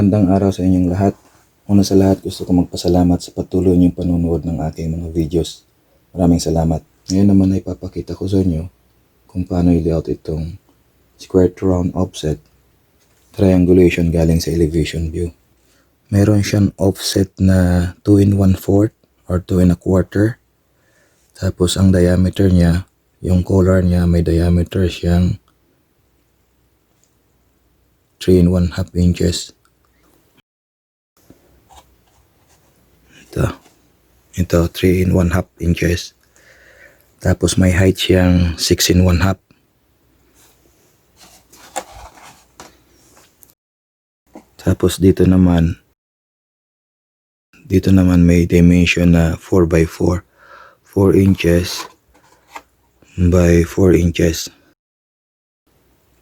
Magandang araw sa inyong lahat. Una sa lahat, gusto ko magpasalamat sa patuloy niyong panunood ng aking mga videos. Maraming salamat. Ngayon naman ay papakita ko sa inyo kung paano i-layout itong square to round offset triangulation galing sa elevation view. Meron siyang offset na 2 in 1/4 or 2 and a quarter. Tapos ang diameter niya, yung collar niya may diameter siyang 3 and 1/2 inches. Ito 3 and 1/2 inches. Tapos may height siyang 6 and 1/2. Tapos dito naman may dimension na 4x4. 4 inches by 4 inches.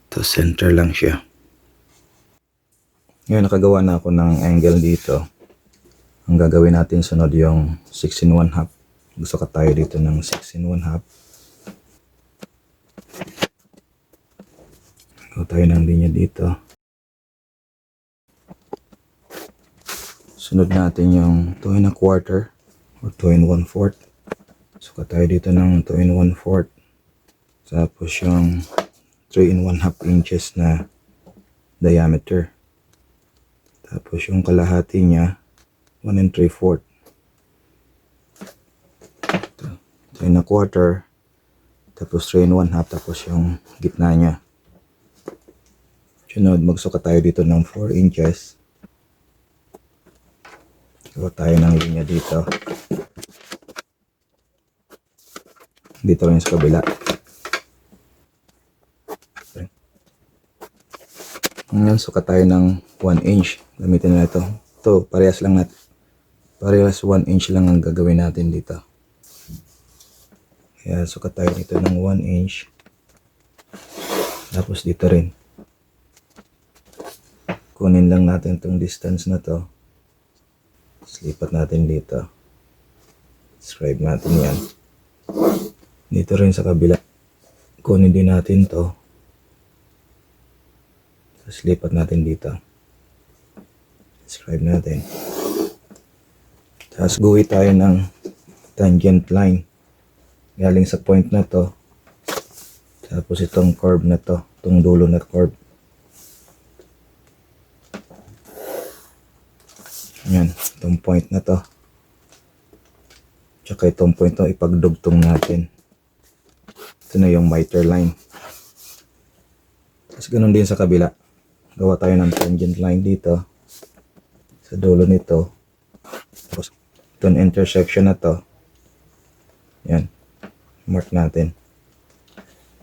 Ito center lang siya. Ngayon nakagawa na ako ng angle dito. Ang gagawin natin sunod yung 6 and 1/2. Gusto ka tayo dito ng 6 and 1/2. Gawa tayo ng linya dito. Sunod natin yung 2 and a quarter or 2 and 1/4. Suka tayo dito ng 2 and 1/4. Tapos yung 3 and 1/2 inches na diameter. Tapos yung kalahati niya 1 and 3/4. 2 and a quarter. Tapos 3 and 1/2. Tapos yung gitna niya. Sunod, magsuka tayo dito ng 4 inches. Gawa tayo ng linya dito. Dito rin sa kabila. Ngayon, suka tayo ng 1 inch. Gamitin na ito. Ito, parehas lang natin. Parehas 1 inch lang ang gagawin natin dito. Kaya suka tayo dito ng 1 inch. Tapos dito rin. Kunin lang natin itong distance na to. Slipat natin dito. Scribe natin yan. Dito rin sa kabila. Kunin din natin to. Tapos lipat natin dito. Scribe natin. Tapos guhit tayo ng tangent line. Galing sa point na to. Tapos itong curve na to. Itong dulo na curve. Yan. Itong point na to. Tsaka itong point na ipagdugtong natin. Ito na yung miter line. Tapos ganun din sa kabila. Gawa tayo ng tangent line dito. Sa dulo nito. Tapos itong intersection na to. Yan. Mark natin.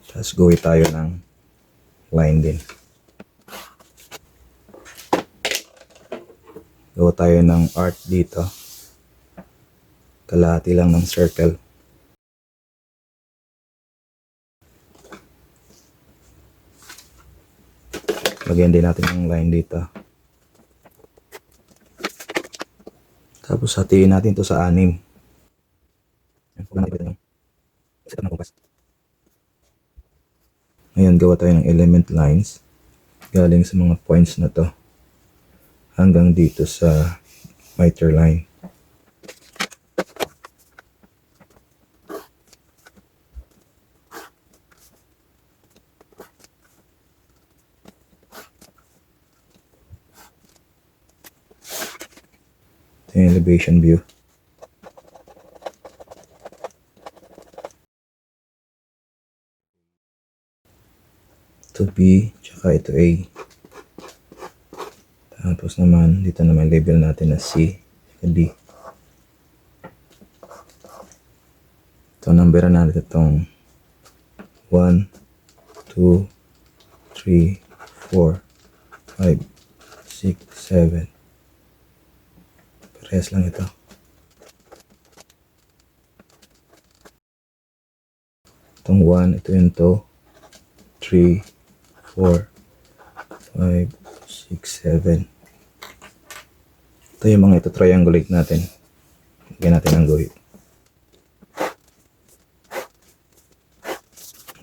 Tapos guhit tayo ng line din. Gawa tayo ng arc dito. Kalahati lang ng circle. Lagyan din natin yung line dito. Tapos hatiin natin ito sa 6. Ngayon gawa tayo ng element lines. Galing sa mga points na to. Hanggang dito sa miter line. Ito yung elevation view. Ito B, tsaka ito A. Tapos naman, dito naman label natin na C, D. Ito, numberan natin itong 1, 2, 3, 4, 5, 6, 7. Parehas lang ito. Itong 1, ito yung 2, 3, 4, 5, 6, 7. Ito yung mga ito triangulate natin. Lagyan natin ng guhit.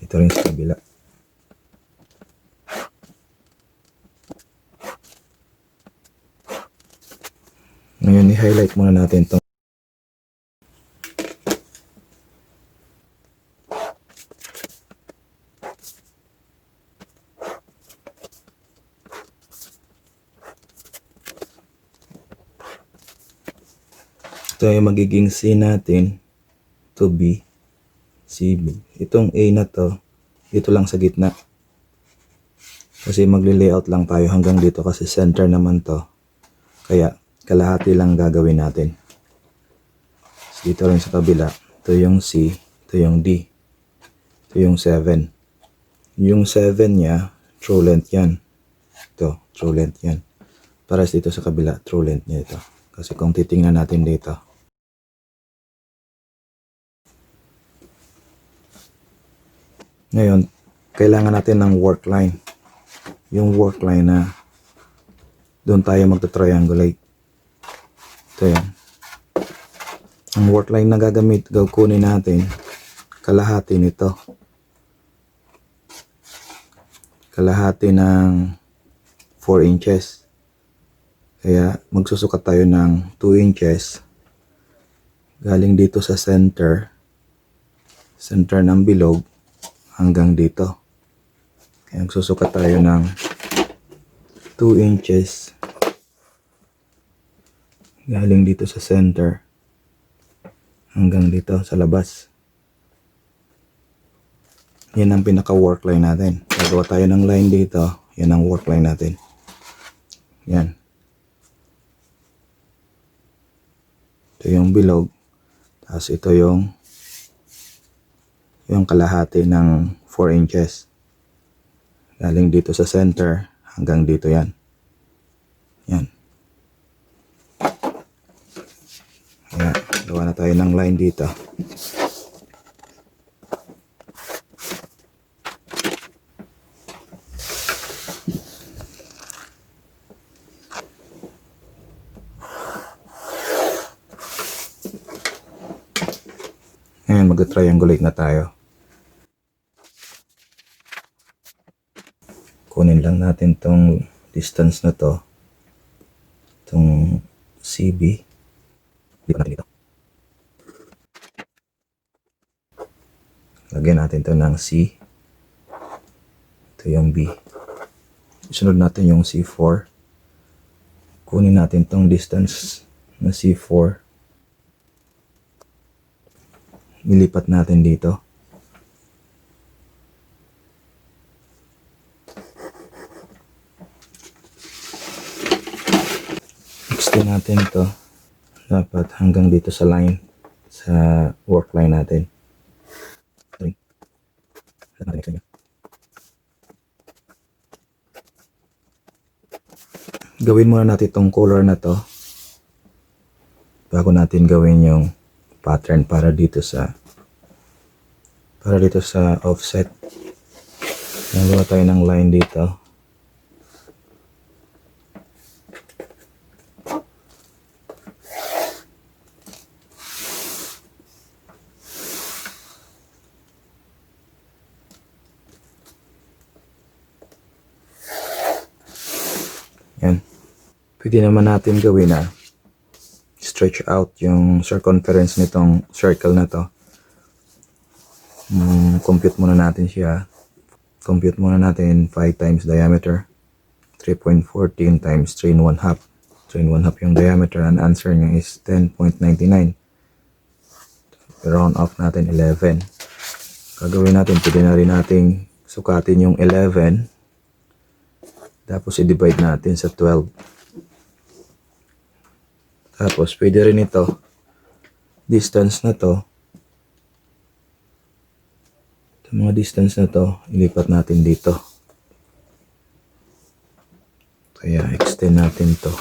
Ito rin sa kabila. I-highlight muna natin itong ito yung magiging C natin to B, CB. Itong A na to, dito lang sa gitna. Kasi magli-layout lang tayo hanggang dito kasi center naman to. Kaya kalahati lang gagawin natin. So, dito rin sa kabila, ito yung C, ito yung D, ito yung 7. Yung 7 niya, true length yan. Ito, true length yan. Para dito sa kabila, true length niya ito. Kasi kung titingnan natin dito, ngayon, kailangan natin ng work line. Yung work line na doon tayo magta-triangulate. Ito yan. Ang work line na gagawin natin, kalahati nito. Kalahati ng 4 inches. Kaya magsusukat tayo ng 2 inches. Galing dito sa center ng bilog hanggang dito. Kaya magsusukat tayo ng 2 inches galing dito sa center hanggang dito sa labas. Yan ang pinaka work line natin. Gagawa tayo ng line dito. Yan ang work line natin. Yan. Ito yung bilog. Tapos ito yung kalahati ng 4 inches. Galing dito sa center hanggang dito yan. Yan. Ayan. Gawa na tayo ng line dito. Ngayon mag-triangulate na tayo. Kunin lang natin tong distance na to. Itong CB. Dito natin dito. Lagyan natin to ng C. Ito yung B. Isunod natin yung C4. Kunin natin tong distance na C4. Nilipat natin dito. Extend natin to dapat hanggang dito sa line, sa work line natin. Gawin muna natin itong color na to bago natin gawin yung pattern para dito sa offset. Nagawa tayo ng line dito. Yan. Pwede naman natin gawin na stretch out yung circumference nitong circle na to. Compute muna natin siya. Compute muna natin 5 times diameter. 3.14 times 3 and 1/2. 3 and 1/2 yung diameter. Ang answer niya is 10.99. Round off natin 11. Gagawin natin, pwede na rin nating sukatin yung 11. Tapos i-divide natin sa 12. Tapos pwede rin ito, distance na to, itong mga distance na to, ilipat natin dito. Kaya extend natin to.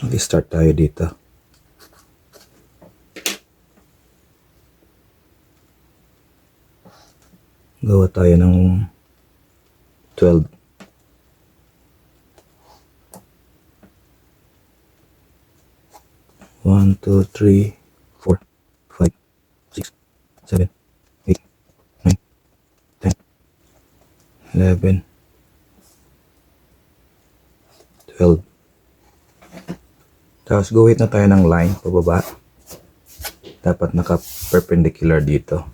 Mag-start tayo dito. Gawa tayo ng 12. 1, 2, 3, 4, 5, 6, 7, 8, 9, 10, 11, 12. Tapos guhit na tayo ng line pababa. Dapat naka-perpendicular dito.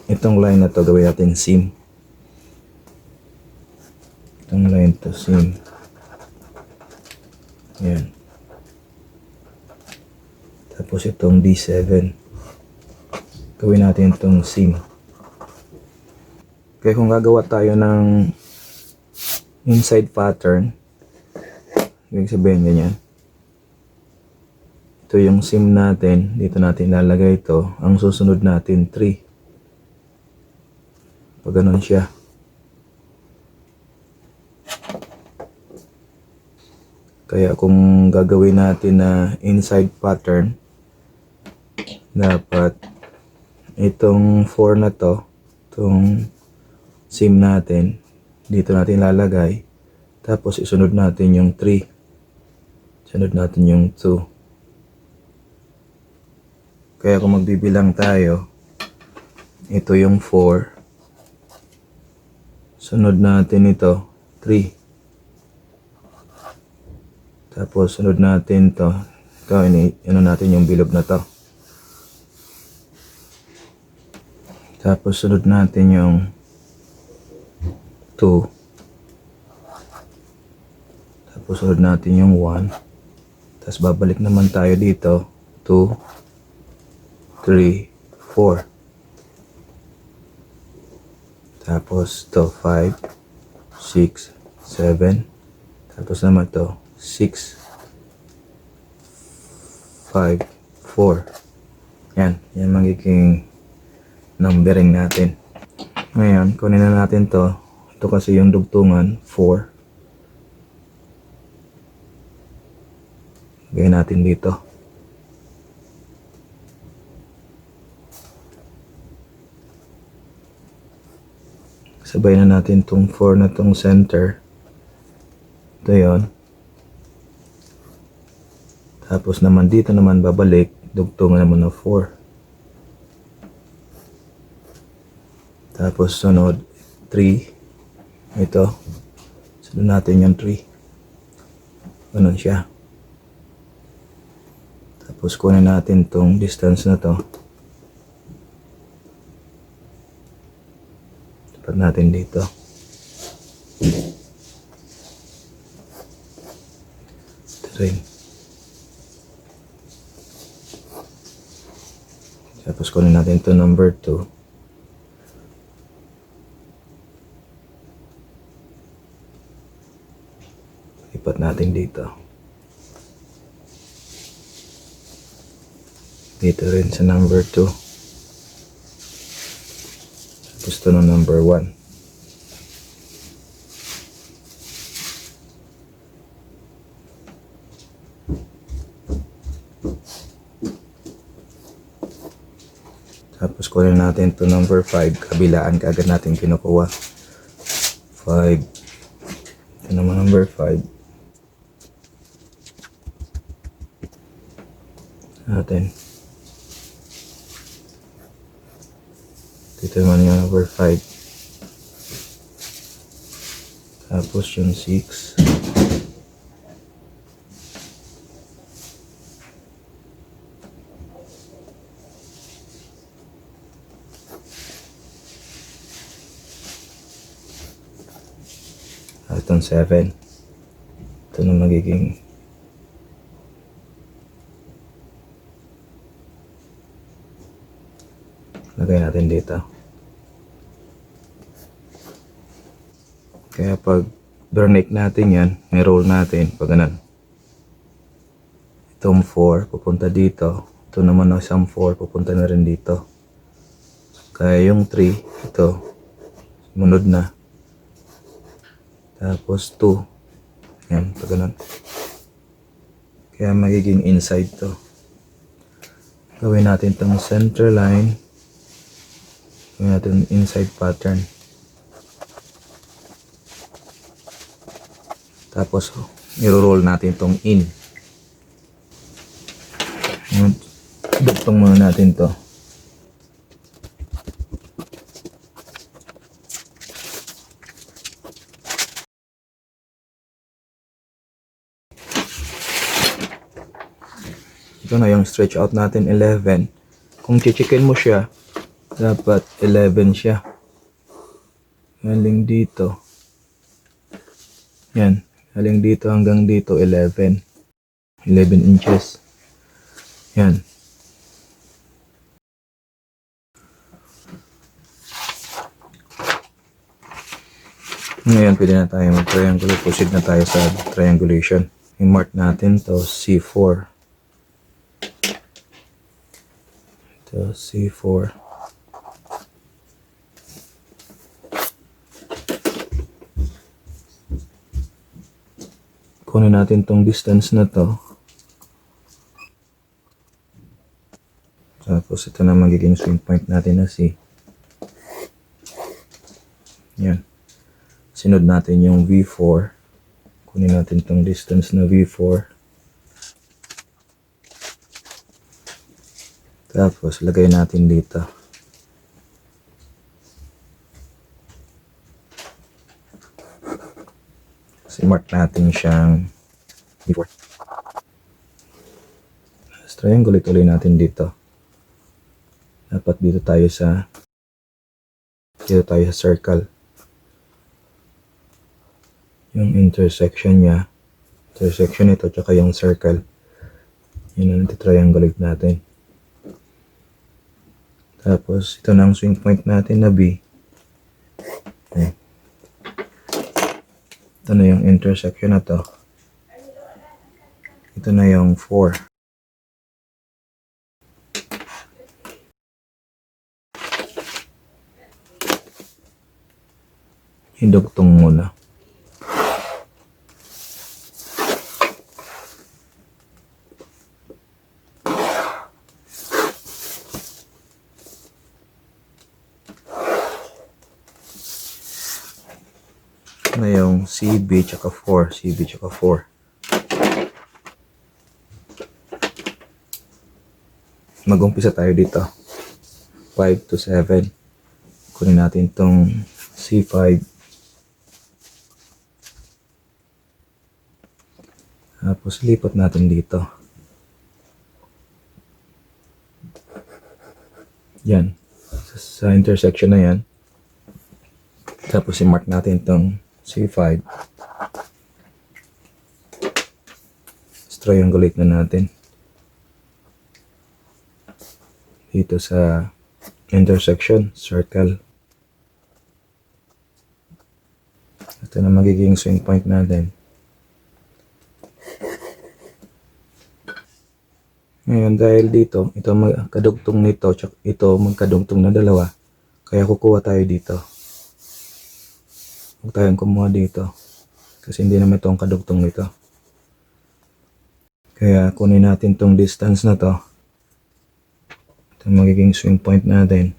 Itong line na to gawin natin seam. Itong line to seam. Yan. Tapos itong D7. Gawin natin itong seam. Kaya kung gagawa tayo ng inside pattern, ibig sabihin ganyan. Ito yung seam natin. Dito natin lalagay ito. Ang susunod natin 3. Pag ganun siya. Kaya kung gagawin natin na inside pattern, dapat itong 4 na to, itong seam natin, dito natin lalagay. Tapos isunod natin yung 3. Sunod natin yung 2. Kaya kung magbibilang tayo, ito yung 4. Sunod natin ito, 3. Tapos sunod natin to. Ito, ano natin yung bilog na to. Tapos sunod natin yung 2. Tapos sunod natin yung 1. Tapos babalik naman tayo dito, 2, 3, 4. Tapos to 5, 6, 7. Tapos naman to 6, 5, 4. Yan. Yan magiging numbering natin. Ngayon, kunin na natin to. Ito kasi yung dugtungan, 4. Gawin natin dito. Sabay na natin tong 4 na tong center. Ito yun. Tapos naman dito naman babalik. Dugtungan naman ng 4. Tapos sunod 3. Ito. Sunod natin yung 3. Ganun siya. Tapos kunin natin tong distance na to. Natin dito. Ito rin. Tapos kunin natin ito number 2. Lipat natin dito. Dito rin sa number 2. Gusto ng number 1. Tapos kunin natin to number 5. Kabilaan kaagad natin kinukuha. 5. Ito naman number 5. Natin. Dito naman yung number 5. Tapos yung 6. At itong 7. Ito na magiging lagay natin dito. Kaya pag burnake natin yan, may roll natin pag ganun. Itong 4 pupunta dito. Ito naman ang isang 4 pupunta na rin dito. Kaya yung 3 ito sumunod na. Tapos 2. Yan, pag ganun. Kaya magiging inside to. Gawin natin tong center line. Gawin natin inside pattern. Tapos, i-roll natin tong in. Duktong muna natin to. Ito na yung stretch out natin, 11. Kung chichikin mo siya, dapat 11 siya. Galing dito. Yan. Galing dito hanggang dito, 11. 11 inches. Yan. Ngayon, pwede na tayo mag-triangulate. Proceed na tayo sa triangulation. I-mark natin to C4. Ito, C4. Kunin natin tong distance na to. Tapos ito na magiging swing point natin na C. Yan. Sinod natin yung V4. Kunin natin tong distance na V4. Tapos lagay natin dito. Mark natin siyang V4. Let's triangulate ulit natin dito. Dapat dito tayo sa circle. Yung intersection niya. Intersection ito tsaka yung circle. Yun ang triangulate natin. Tapos ito na ang swing point natin na B. Okay. Ito na yung intersection na to. Ito na yung 4. Hidugtong muna. Na yung CB tsaka 4. CB tsaka 4. Mag-umpisa tayo dito. 5 to 7. Kunin natin tong C5. Tapos lipat natin dito. Yan. Sa intersection na yan. Tapos i-mark natin tong C5. Triangulate na natin dito sa intersection, circle. Ito na magiging swing point natin. Ngayon dahil dito, ito magkadugtong nito, ito magkadugtong na dalawa, kaya kukuha tayo dito. Huwag tayong kumuha dito kasi hindi naman itong kadugtong nito. Kaya kunin natin tong distance na to. Ito magiging swing point natin.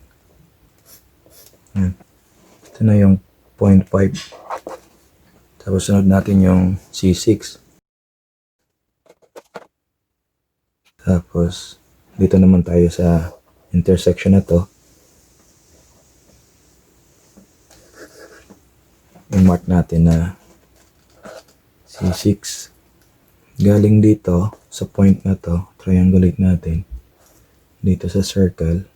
Yan. Ito na yung 0.5. Tapos sunod natin yung C6. Tapos dito naman tayo sa intersection na to. I-mark natin na C6. Galing dito sa point na to, triangulate natin dito sa circle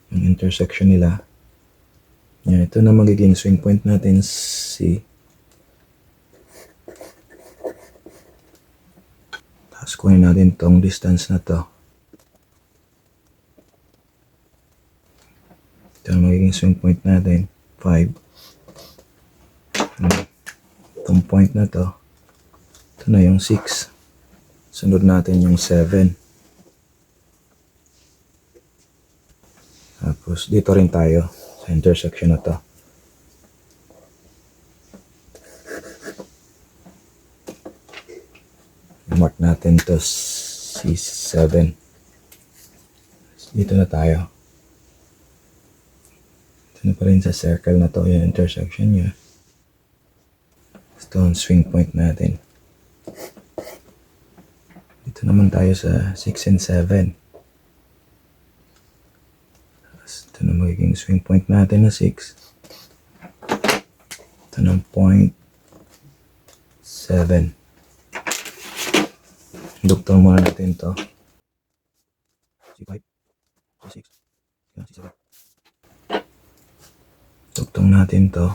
yung intersection nila. Yan, ito na magiging swing point natin, C. Tapos kunin natin tong distance na to. Ito na magiging swing point natin, 5. Itong point na to, ito na yung 6. Sunod natin yung 7. Tapos dito rin tayo sa intersection na to. mark natin to C7. Dito na tayo. Ito na pa rin sa circle na to, yung intersection niya. Ito ang swing point natin. Dito naman tayo sa 6 and 7. Ito na magiging swing point natin na 6. Ito ng point 7. Duktong muna natin to. C5, C6, C7. Duktong natin to.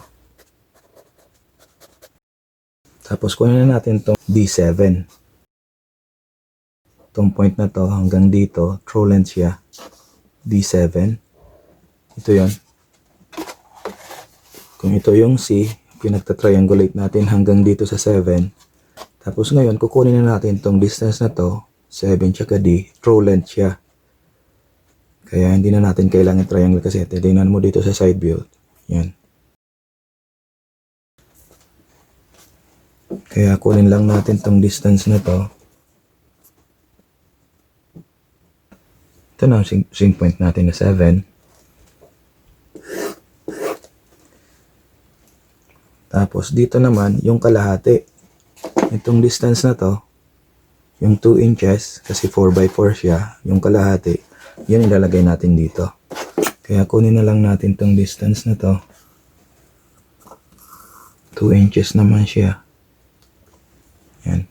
Tapos kunin na natin tong D7. Itong point na to hanggang dito, true length siya. D7. Ito yon. Kung ito yung C, pinagta-triangulate natin hanggang dito sa 7. Tapos ngayon, kukunin na natin tong distance na to, 7 tsaka D, true length siya. Kaya hindi na natin kailangan triangle kasi tingnan mo dito sa side view. Yan. Kaya kunin lang natin tong distance na to. Ito na ang swing point natin na 7. Tapos dito naman yung kalahati. Itong distance na to, yung 2 inches, kasi 4x4 siya, yung kalahati, yun ilalagay natin dito. Kaya kunin na lang natin tong distance na to. 2 inches naman siya. Yan.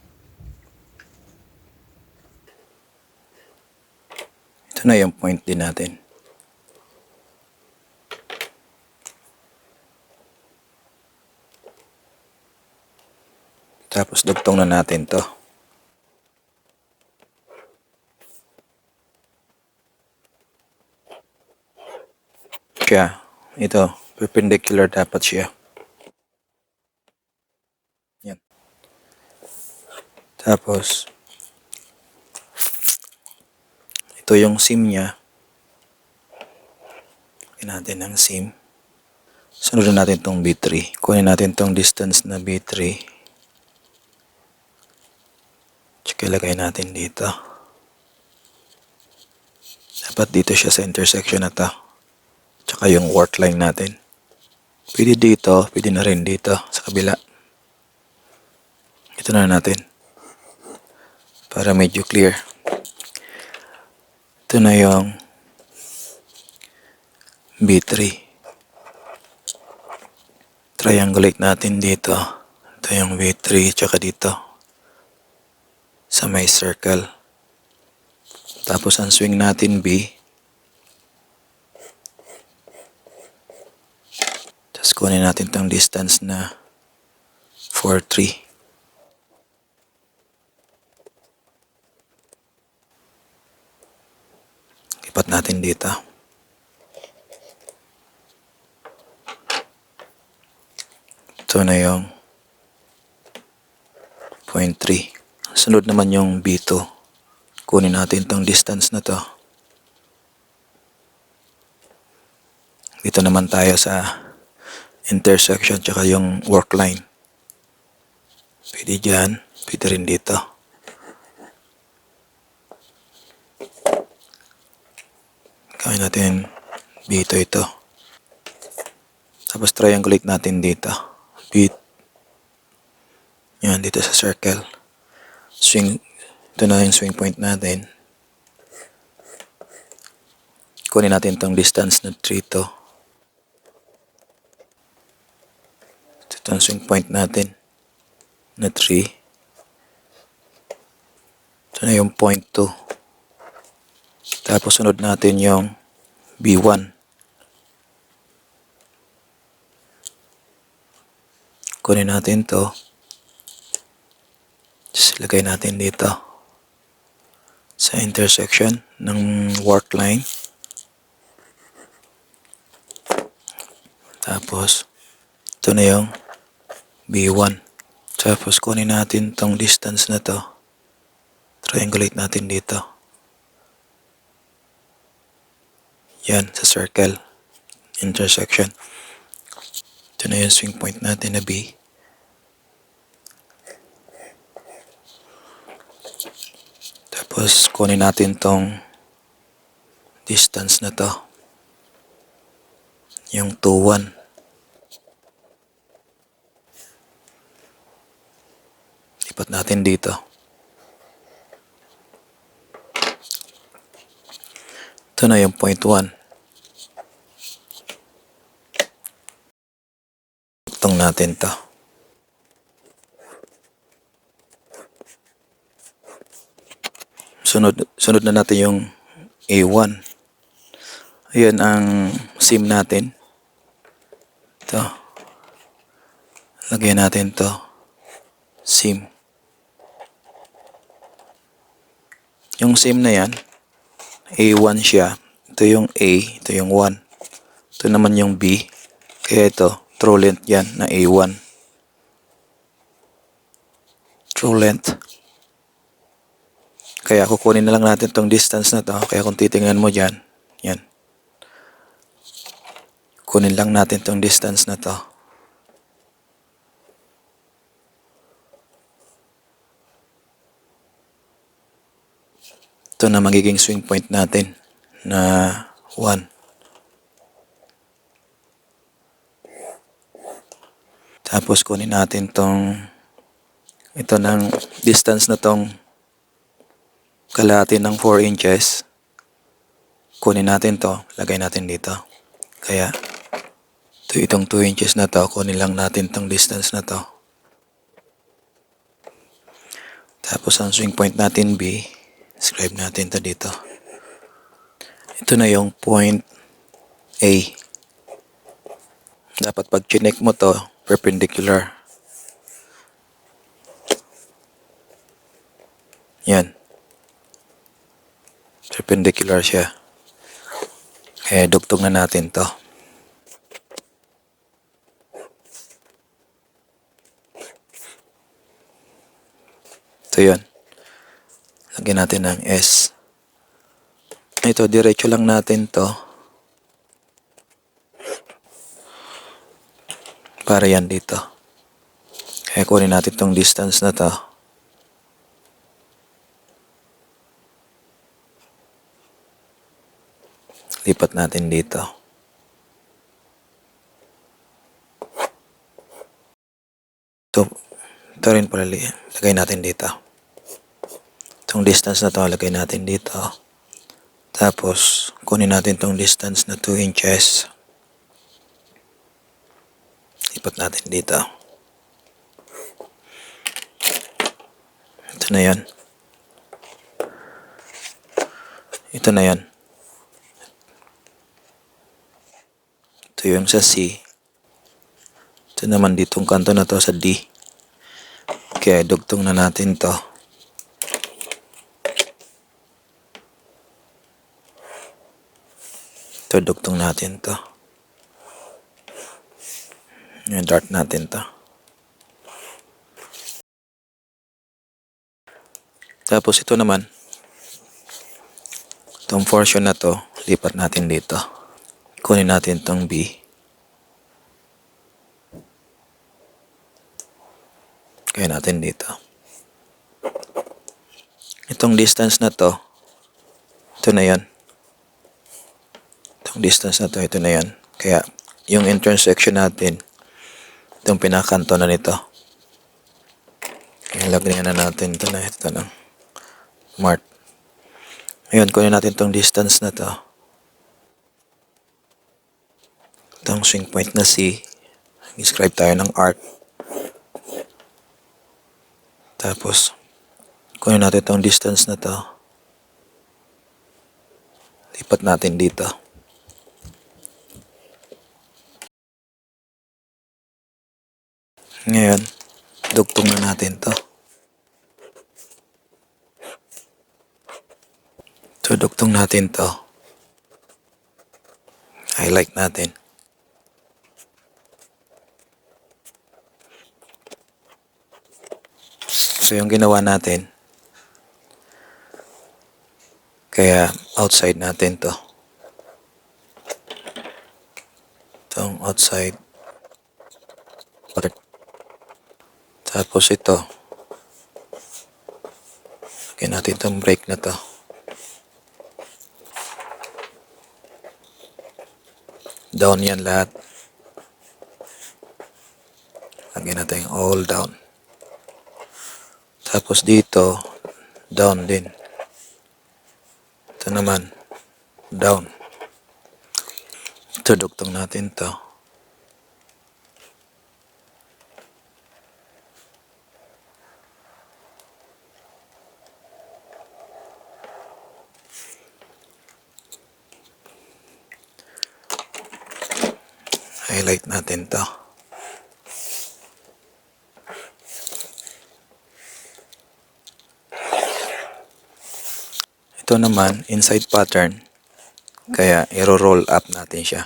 Ito na yung point din natin. Tapos dugtong na natin to. Siya, ito, perpendicular dapat siya. Yan. Tapos, ito yung seam niya. Kunin natin ang seam. Sunodin natin tong B3. Kunin natin tong distance na B3. Tsaka ilagay natin dito. Dapat dito siya sa intersection na to. Tsaka yung work line natin. Pwede dito, pwede na rin dito sa kabila. Ito na natin. Para medyo clear. Ito na yung B3. Triangulate natin dito. Ito yung B3 tsaka dito. Sa may circle. Tapos ang swing natin B. Tapos kunin natin tong distance na 4-3. Lipat natin dito. Ito na yung 0.3. Sunod naman yung B2. Kunin natin tong distance na to. Dito naman tayo sa intersection tsaka yung work line. Pwede dyan, pwede rin dito. Gawin natin B2 ito. Tapos triangulate natin dito. Yan, dito sa circle. Swing, ito na yung swing point natin. Kunin natin tong distance na 3 to. Ito ang swing point natin na 3. Ito na yung point 2. Tapos sunod natin yung B1. Kunin natin to. Just lagay natin dito sa intersection ng work line. Tapos ito na yung B1. Tapos kunin natin tong distance na to. Triangulate natin dito. Yan, sa circle. Intersection. Ito na yung swing point natin na B. Tapos kunin natin tong distance na to. Yung 2, 1. Lipat natin dito. Ito na yung point 1. Duktong natin to. Sunod na natin yung A1. Ayan ang SIM natin. Ito. Lagyan natin to. SIM. Yung SIM na yan, A1 siya. Ito yung A, ito yung 1. Ito naman yung B. Kaya ito, true length yan na A1. True length. Kaya kukunin na lang natin tong distance na to. Kaya kung titingnan mo dyan, yan. Kunin lang natin tong distance na to. Ito na magiging swing point natin na 1. Tapos kunin natin ito ng distance na tong kalahati ng 4 inches. Kunin natin to, lagay natin dito. Kaya itong 2 inches na to, kunin lang natin tong distance na to. Tapos ang swing point natin B, describe natin to dito. Ito na yung point A. Dapat pag chinek mo to, perpendicular. Yan. Perpendicular siya. Kaya dugtong na natin to. Ito yun. Lagyan natin ng S. Ito, diretso lang natin to. Para yan dito. Kaya kunin natin tong distance na to. Lipat natin dito. Ito rin pala, lagay natin dito. Itong distance na to, lagay natin dito. Tapos, kunin natin itong distance na 2 inches. Lipat natin dito. Ito na yan. Ito na yan. Ito yung sa C. Ito naman ditong kanto na to sa D. Kaya dugtong na natin to. Ito, dugtong natin to. Yung dart natin to. Tapos ito naman, itong portion na to, lipat natin dito. Kunin natin itong B. Kaya natin dito. Itong distance na to, ito na yan. Itong distance na to, ito na yan. Kaya yung intersection natin, itong pinakanto na nito. Kaya lagyan na natin ito na mark. Ngayon, kunin natin itong distance na to. Itong swing point na C. Describe tayo ng arc. Tapos, kunin natin itong distance na to. Lipat natin dito. Ngayon, dugtong na natin to. So, dugtong natin to. Highlight natin. So, yung ginawa natin, kaya outside natin to. Itong outside. Tapos ito. Lagyan natin natin itong brake na to. Down yan lahat. Lagyan natin all down. Tapos dito, down din. Ito naman, down. Ito, duktong natin to. Highlight natin to. Ito naman, inside pattern. Kaya, i-roll up natin siya.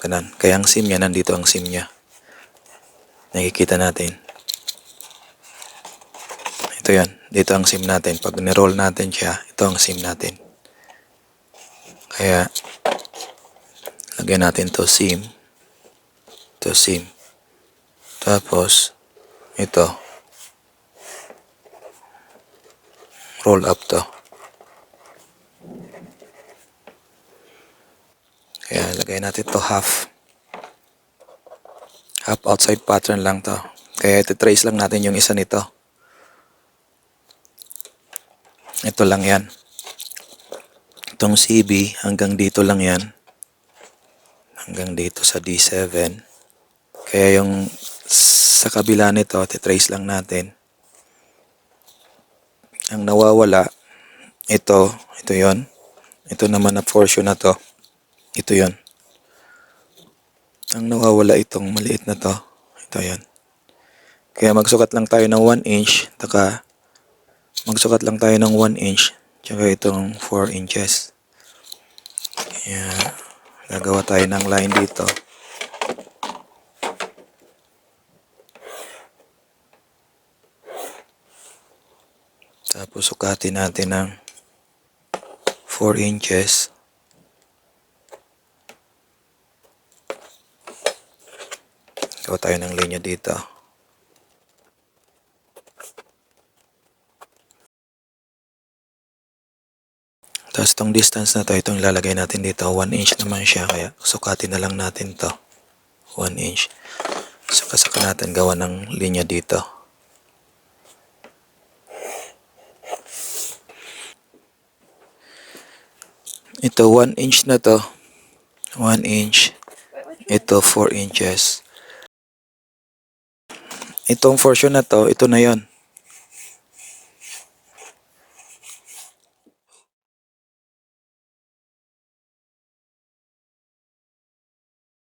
Kanan. Kaya ang SIM niya, nandito ang SIM niya. Nakikita natin. Ito yan. Dito ang SIM natin. Pag ni-roll natin siya, ito ang SIM natin. Kaya, lagyan natin to SIM. Ito SIM. Tapos, ito. Roll up to. Kaya, lagay natin to half. Half outside pattern lang to. Kaya, iti-trace lang natin yung isa nito. Ito lang yan. Itong CB, hanggang dito lang yan. Hanggang dito sa D7. Kaya yung sa kabila nito, iti-trace lang natin. Ang nawawala, ito yon. Ito naman na portion na to. Ito yon. Ang nawawala itong maliit na to. Ito yon. Kaya magsukat lang tayo ng 1 inch. Magsukat lang tayo ng 1 inch. Tsaka itong 4 inches. Kaya gagawa tayo ng line dito. Tapos sukatin natin ng 4 inches. Gawa tayo ng linya dito. Tapos itong distance na to, itong ilalagay natin dito. 1 inch naman siya, kaya sukatin na lang natin to. 1 inch. Saka natin gawa ng linya dito. Ito 1 inch na to. 1 inch. Ito 4 inches. Itong portion na to, ito na yon.